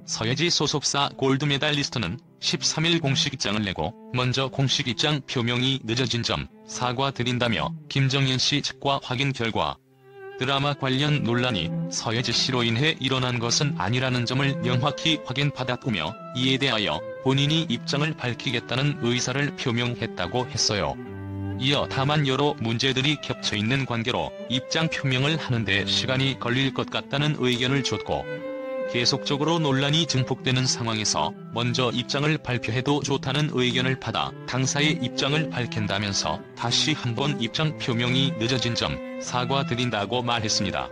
서예지 소속사 골드메달리스트는 13일 공식 입장을 내고 먼저 공식 입장 표명이 늦어진 점 사과드린다며 김정현 씨 측과 확인 결과 드라마 관련 논란이 서예지 씨로 인해 일어난 것은 아니라는 점을 명확히 확인받았으며 이에 대하여 본인이 입장을 밝히겠다는 의사를 표명했다고 했어요. 이어 다만 여러 문제들이 겹쳐있는 관계로 입장 표명을 하는데 시간이 걸릴 것 같다는 의견을 줬고 계속적으로 논란이 증폭되는 상황에서 먼저 입장을 발표해도 좋다는 의견을 받아 당사의 입장을 밝힌다면서 다시 한번 입장 표명이 늦어진 점 사과드린다고 말했습니다.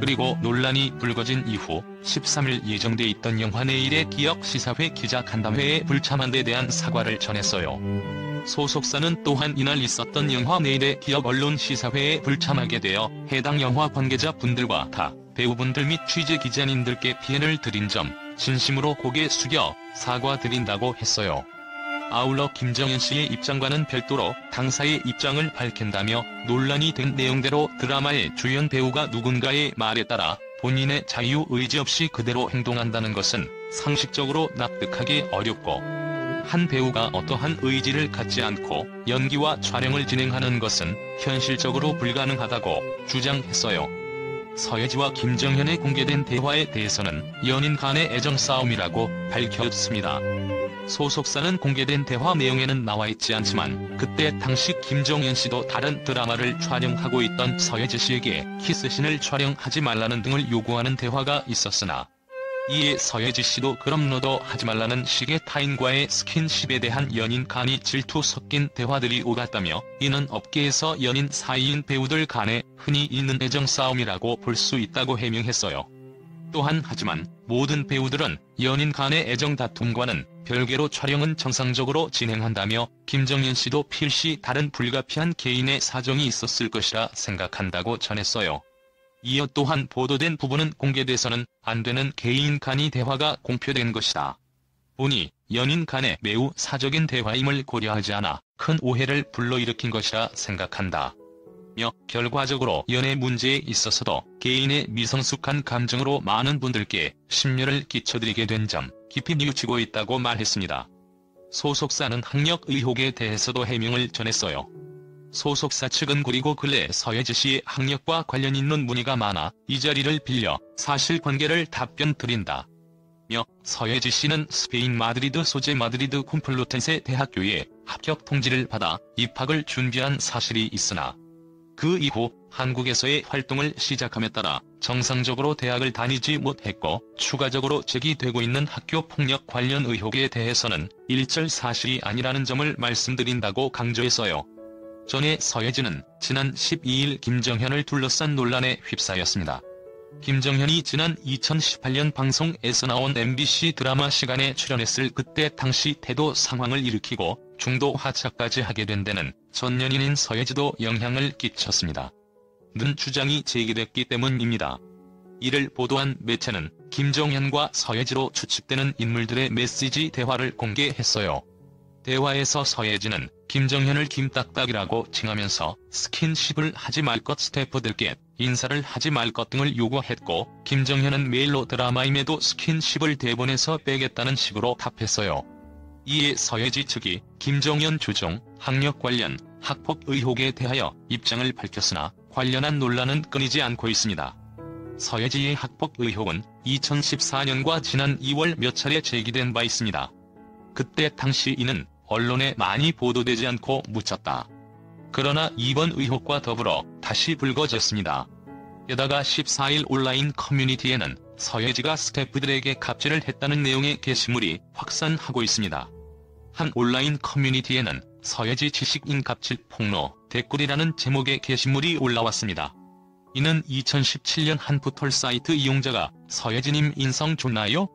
그리고 논란이 불거진 이후 13일 예정돼 있던 영화 내일의 기억 시사회 기자간담회에 불참한 데 대한 사과를 전했어요. 소속사는 또한 이날 있었던 영화 내일의 기억 언론 시사회에 불참하게 되어 해당 영화 관계자분들과 타 배우분들 및 취재기자님들께 피해를 드린 점 진심으로 고개 숙여 사과드린다고 했어요. 아울러 김정현 씨의 입장과는 별도로 당사의 입장을 밝힌다며 논란이 된 내용대로 드라마의 주연 배우가 누군가의 말에 따라 본인의 자유의지 없이 그대로 행동한다는 것은 상식적으로 납득하기 어렵고 한 배우가 어떠한 의지를 갖지 않고 연기와 촬영을 진행하는 것은 현실적으로 불가능하다고 주장했어요. 서예지와 김정현의 공개된 대화에 대해서는 연인 간의 애정 싸움이라고 밝혔습니다. 소속사는 공개된 대화 내용에는 나와있지 않지만 그때 당시 김정현 씨도 다른 드라마를 촬영하고 있던 서예지 씨에게 키스신을 촬영하지 말라는 등을 요구하는 대화가 있었으나 이에 서예지 씨도 그럼 너도 하지 말라는 식의 타인과의 스킨십에 대한 연인 간이 질투 섞인 대화들이 오갔다며 이는 업계에서 연인 사이인 배우들 간에 흔히 있는 애정 싸움이라고 볼 수 있다고 해명했어요. 또한 하지만 모든 배우들은 연인 간의 애정 다툼과는 별개로 촬영은 정상적으로 진행한다며 김정현 씨도 필시 다른 불가피한 개인의 사정이 있었을 것이라 생각한다고 전했어요. 이어 또한 보도된 부분은 공개돼서는 안 되는 개인 간의 대화가 공표된 것이다. 보니 연인 간의 매우 사적인 대화임을 고려하지 않아 큰 오해를 불러일으킨 것이라 생각한다. 며 결과적으로 연애 문제에 있어서도 개인의 미성숙한 감정으로 많은 분들께 심려를 끼쳐드리게 된 점 깊이 뉘우치고 있다고 말했습니다. 소속사는 학력 의혹에 대해서도 해명을 전했어요. 소속사 측은 그리고 근래 서예지 씨의 학력과 관련 있는 문의가 많아 이 자리를 빌려 사실관계를 답변 드린다. 며 서예지 씨는 스페인 마드리드 소재 마드리드 콤플루텐세 대학교에 합격 통지를 받아 입학을 준비한 사실이 있으나 그 이후 한국에서의 활동을 시작함에 따라 정상적으로 대학을 다니지 못했고 추가적으로 제기되고 있는 학교 폭력 관련 의혹에 대해서는 일절 사실이 아니라는 점을 말씀드린다고 강조했어요. 전에 서예지는 지난 12일 김정현을 둘러싼 논란에 휩싸였습니다. 김정현이 지난 2018년 방송에서 나온 MBC 드라마 시간에 출연했을 그때 당시 태도 상황을 일으키고 중도 하차까지 하게 된 데는 전 연인인 서예지도 영향을 끼쳤습니다. 는 주장이 제기됐기 때문입니다. 이를 보도한 매체는 김정현과 서예지로 추측되는 인물들의 메시지 대화를 공개했어요. 대화에서 서예지는 김정현을 김딱딱이라고 칭하면서 스킨십을 하지 말 것 스태프들께 인사를 하지 말 것 등을 요구했고 김정현은 메일로 드라마임에도 스킨십을 대본에서 빼겠다는 식으로 답했어요. 이에 서예지 측이 김정현 주종 학력 관련 학폭 의혹에 대하여 입장을 밝혔으나 관련한 논란은 끊이지 않고 있습니다. 서예지의 학폭 의혹은 2014년과 지난 2월 몇 차례 제기된 바 있습니다. 그때 당시 이는 언론에 많이 보도되지 않고 묻혔다. 그러나 이번 의혹과 더불어 다시 불거졌습니다. 게다가 14일 온라인 커뮤니티에는 서예지가 스태프들에게 갑질을 했다는 내용의 게시물이 확산하고 있습니다. 한 온라인 커뮤니티에는 서예지 지식인 갑질 폭로 댓글이라는 제목의 게시물이 올라왔습니다. 이는 2017년 한 포털 사이트 이용자가 서예지님 인성 좋나요?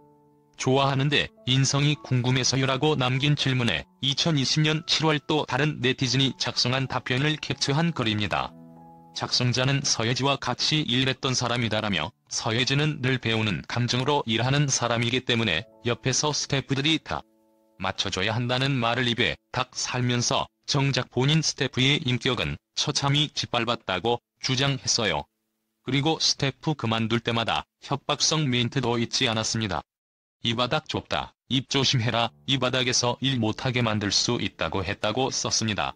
좋아하는데 인성이 궁금해서요라고 남긴 질문에 2020년 7월 또 다른 네티즌이 작성한 답변을 캡처한 글입니다. 작성자는 서예지와 같이 일했던 사람이다라며 서예지는 늘 배우는 감정으로 일하는 사람이기 때문에 옆에서 스태프들이 다 맞춰줘야 한다는 말을 입에 닭 살면서 정작 본인 스태프의 인격은 처참히 짓밟았다고 주장했어요. 그리고 스태프 그만둘 때마다 협박성 멘트도 잊지 않았습니다. 이 바닥 좁다, 입 조심해라, 이 바닥에서 일 못하게 만들 수 있다고 했다고 썼습니다.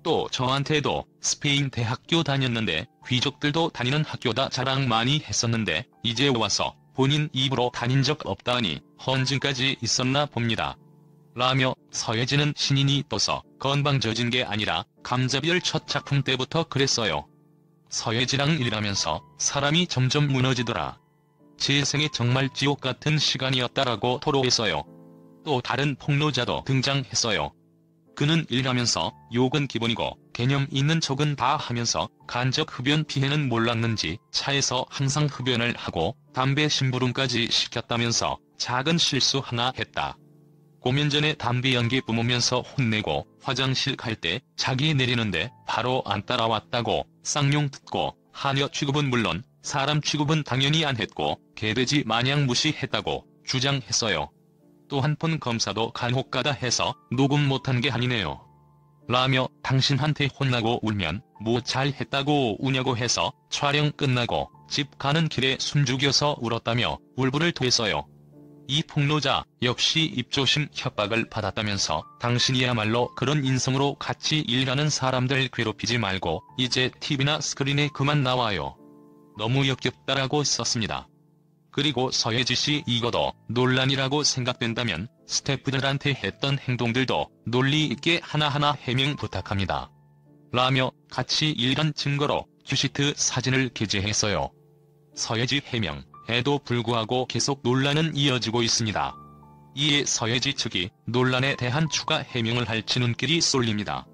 또 저한테도 스페인 대학교 다녔는데 귀족들도 다니는 학교다 자랑 많이 했었는데 이제 와서 본인 입으로 다닌 적 없다니 헌증까지 있었나 봅니다. 라며 서예지는 신인이 떠서 건방져진 게 아니라 감자별 첫 작품 때부터 그랬어요. 서예지랑 일하면서 사람이 점점 무너지더라. 제 생에 정말 지옥 같은 시간이었다라고 토로했어요. 또 다른 폭로자도 등장했어요. 그는 일하면서 욕은 기본이고 개념 있는 척은 다 하면서 간접 흡연 피해는 몰랐는지 차에서 항상 흡연을 하고 담배 심부름까지 시켰다면서 작은 실수 하나 했다. 공연 전에 담배 연기 뿜으면서 혼내고 화장실 갈 때 자기 내리는데 바로 안 따라왔다고 쌍용 듣고 하녀 취급은 물론 사람 취급은 당연히 안 했고 개돼지 마냥 무시했다고 주장했어요. 또 한 번 검사도 간혹 가다 해서 녹음 못한 게 아니네요. 라며 당신한테 혼나고 울면 뭐 잘했다고 우냐고 해서 촬영 끝나고 집 가는 길에 숨죽여서 울었다며 울분을 토했어요. 이 폭로자 역시 입조심 협박을 받았다면서 당신이야말로 그런 인성으로 같이 일하는 사람들 괴롭히지 말고 이제 TV나 스크린에 그만 나와요. 너무 역겹다라고 썼습니다. 그리고 서예지씨 이거도 논란이라고 생각된다면 스태프들한테 했던 행동들도 논리 있게 하나하나 해명 부탁합니다. 라며 같이 일한 증거로 큐시트 사진을 게재했어요. 서예지 해명에도 불구하고 계속 논란은 이어지고 있습니다. 이에 서예지 측이 논란에 대한 추가 해명을 할 지눈길이 쏠립니다.